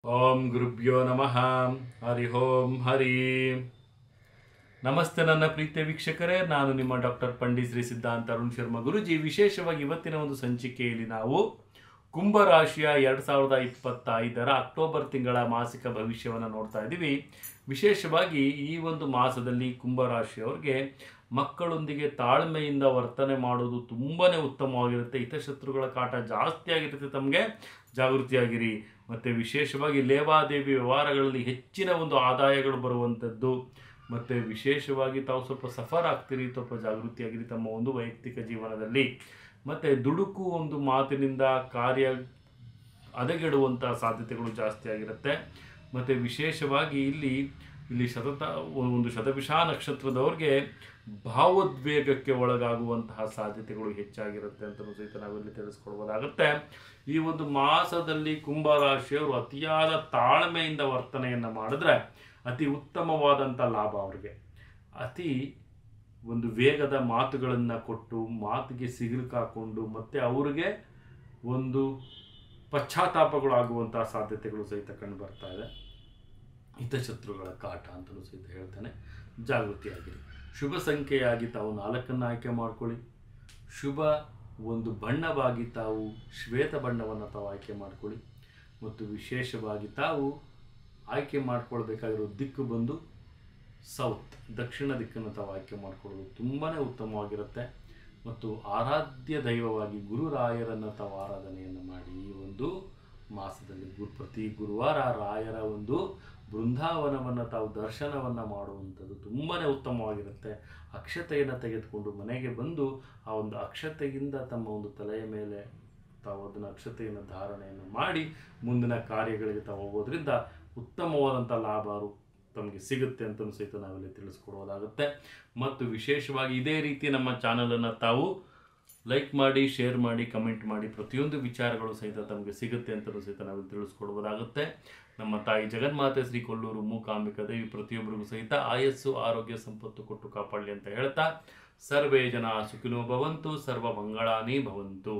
ಓಂ ಗುರುಭ್ಯೋ ನಮಃ. ಹರಿ ಓಂ ಹರಿ. ನಮಸ್ತೆ ನನ್ನ ಪ್ರೀತಿಯ ವೀಕ್ಷಕರೇ, ನಾನು ನಿಮ್ಮ ಡಾಕ್ಟರ್ ಪಂಡಿತ್ ಶ್ರೀ ಸಿದ್ಧಾಂತ ಅರುಣ್ ಶರ್ಮಾ ಗುರುಜಿ. ವಿಶೇಷವಾಗಿ ಇವತ್ತಿನ ಒಂದು ಸಂಚಿಕೆಯಲ್ಲಿ ನಾವು ಕುಂಭರಾಶಿಯ 2025 ಅಕ್ಟೋಬರ್ ತಿಂಗಳ ಮಾಸಿಕ ಭವಿಷ್ಯವನ್ನು ನೋಡ್ತಾ ಇದ್ದೀವಿ. ವಿಶೇಷವಾಗಿ ಈ ಒಂದು ಮಾಸದಲ್ಲಿ ಕುಂಭರಾಶಿಯವರಿಗೆ ಮಕ್ಕಳೊಂದಿಗೆ ತಾಳ್ಮೆಯಿಂದ ವರ್ತನೆ ಮಾಡೋದು ತುಂಬಾ ಉತ್ತಮವಾಗಿರುತ್ತೆ. ಹಿತಶತ್ರುಗಳ ಕಾಟ ಜಾಸ್ತಿ ಆಗಿರುತ್ತೆ, ತಮಗೆ ಜಾಗೃತಿಯಾಗಿರಿ. ಮತ್ತು ವಿಶೇಷವಾಗಿ ಲೇವಾದೇವಿ ವ್ಯವಹಾರಗಳಲ್ಲಿ ಹೆಚ್ಚಿನ ಒಂದು ಆದಾಯಗಳು ಬರುವಂಥದ್ದು. ಮತ್ತು ವಿಶೇಷವಾಗಿ ತಾವು ಸ್ವಲ್ಪ ಸಫರ್ ಆಗ್ತೀರಿ, ಸ್ವಲ್ಪ ಜಾಗೃತಿಯಾಗಿರಿ ತಮ್ಮ ಒಂದು ವೈಯಕ್ತಿಕ ಜೀವನದಲ್ಲಿ. ಮತ್ತು ದುಡುಕು ಒಂದು ಮಾತಿನಿಂದ ಕಾರ್ಯ ಹದಗೆಡುವಂಥ ಸಾಧ್ಯತೆಗಳು ಜಾಸ್ತಿ ಆಗಿರುತ್ತೆ. ಮತ್ತು ವಿಶೇಷವಾಗಿ ಇಲ್ಲಿ ಒಂದು ಶತಭಿಷ ನಕ್ಷತ್ರದವ್ರಿಗೆ ಭಾವೋದ್ವೇಗಕ್ಕೆ ಒಳಗಾಗುವಂತಹ ಸಾಧ್ಯತೆಗಳು ಹೆಚ್ಚಾಗಿರುತ್ತೆ ಅಂತಲೂ ಸಹಿತ ನಾವಿಲ್ಲಿ ತಿಳಿಸ್ಕೊಡ್ಬೋದಾಗುತ್ತೆ. ಈ ಒಂದು ಮಾಸದಲ್ಲಿ ಕುಂಭರಾಶಿಯವರು ಅತಿಯಾದ ತಾಳ್ಮೆಯಿಂದ ವರ್ತನೆಯನ್ನು ಮಾಡಿದ್ರೆ ಅತಿ ಉತ್ತಮವಾದಂಥ ಲಾಭ ಅವರಿಗೆ. ಅತಿ ಒಂದು ವೇಗದ ಮಾತುಗಳನ್ನು ಕೊಟ್ಟು ಮಾತಿಗೆ ಸಿಗುಕಾಕೊಂಡು ಮತ್ತು ಅವರಿಗೆ ಒಂದು ಪಶ್ಚಾತ್ತಾಪಗಳಾಗುವಂತಹ ಸಾಧ್ಯತೆಗಳು ಸಹಿತ ಕಂಡು ಬರ್ತಾ ಇದೆ. ಹಿತಶತ್ರುಗಳ ಕಾಟ ಅಂತಲೂ ಸಹಿತ ಹೇಳ್ತಾನೆ, ಜಾಗೃತಿಯಾಗಿರಿ. ಶುಭ ಸಂಖ್ಯೆಯಾಗಿ ತಾವು 4 ಆಯ್ಕೆ ಮಾಡ್ಕೊಳ್ಳಿ. ಶುಭ ಒಂದು ಬಣ್ಣವಾಗಿ ತಾವು ಶ್ವೇತ ಬಣ್ಣವನ್ನು ತಾವು ಆಯ್ಕೆ ಮಾಡ್ಕೊಳ್ಳಿ. ಮತ್ತು ವಿಶೇಷವಾಗಿ ತಾವು ಆಯ್ಕೆ ಮಾಡ್ಕೊಳ್ಬೇಕಾಗಿರೋ ದಿಕ್ಕು ಬಂದು ಸೌತ್, ದಕ್ಷಿಣ ದಿಕ್ಕನ್ನು ತಾವು ಆಯ್ಕೆ ಮಾಡ್ಕೊಳ್ಳೋದು ತುಂಬಾ ಉತ್ತಮವಾಗಿರುತ್ತೆ. ಮತ್ತು ಆರಾಧ್ಯ ದೈವವಾಗಿ ಗುರುರಾಯರನ್ನು ತಾವು ಆರಾಧನೆಯನ್ನು ಮಾಡಿ ಈ ಒಂದು ಮಾಸದಲ್ಲಿ ಪ್ರತಿ ಗುರುವಾರ ರಾಯರ ಒಂದು ಬೃಂದಾವನವನ್ನು ತಾವು ದರ್ಶನವನ್ನು ಮಾಡುವಂಥದ್ದು ತುಂಬಾ ಉತ್ತಮವಾಗಿರುತ್ತೆ. ಅಕ್ಷತೆಯನ್ನು ತೆಗೆದುಕೊಂಡು ಮನೆಗೆ ಬಂದು ಆ ಒಂದು ಅಕ್ಷತೆಯಿಂದ ತಮ್ಮ ಒಂದು ತಲೆಯ ಮೇಲೆ ತಾವು ಅದನ್ನು ಅಕ್ಷತೆಯನ್ನು ಧಾರಣೆಯನ್ನು ಮಾಡಿ ಮುಂದಿನ ಕಾರ್ಯಗಳಿಗೆ ತಾವು ಹೋಗೋದ್ರಿಂದ ಉತ್ತಮವಾದಂಥ ಲಾಭ ತಮಗೆ ಸಿಗುತ್ತೆ ಅಂತಲೂ ಸಹಿತ ನಾವಿಲ್ಲಿ ತಿಳಿಸ್ಕೊಡೋದಾಗುತ್ತೆ. ಮತ್ತು ವಿಶೇಷವಾಗಿ ಇದೇ ರೀತಿ ನಮ್ಮ ಚಾನಲನ್ನು ತಾವು ಲೈಕ್ ಮಾಡಿ, ಶೇರ್ ಮಾಡಿ, ಕಮೆಂಟ್ ಮಾಡಿ. ಪ್ರತಿಯೊಂದು ವಿಚಾರಗಳು ಸಹಿತ ತಮಗೆ ಸಿಗುತ್ತೆ ಅಂತಲೂ ಸಹಿತ ನಾವಿಲ್ಲಿ ತಿಳಿಸ್ಕೊಡ್ಬೋದಾಗುತ್ತೆ. ನಮ್ಮ ತಾಯಿ ಜಗನ್ಮಾತೆ ಶ್ರೀ ಕೊಲ್ಲೂರು ಮೂಕಾಂಬಿಕಾ ದೇವಿ ಪ್ರತಿಯೊಬ್ಬರಿಗೂ ಸಹಿತ ಆಯಸ್ಸು, ಆರೋಗ್ಯ, ಸಂಪತ್ತು ಕೊಟ್ಟು ಕಾಪಾಡಲಿ ಅಂತ ಹೇಳ್ತಾ ಸರ್ವೇ ಜನ ಸುಖಿನೋ ಭವಂತು, ಸರ್ವ ಮಂಗಳಾನಿ ಭವಂತು.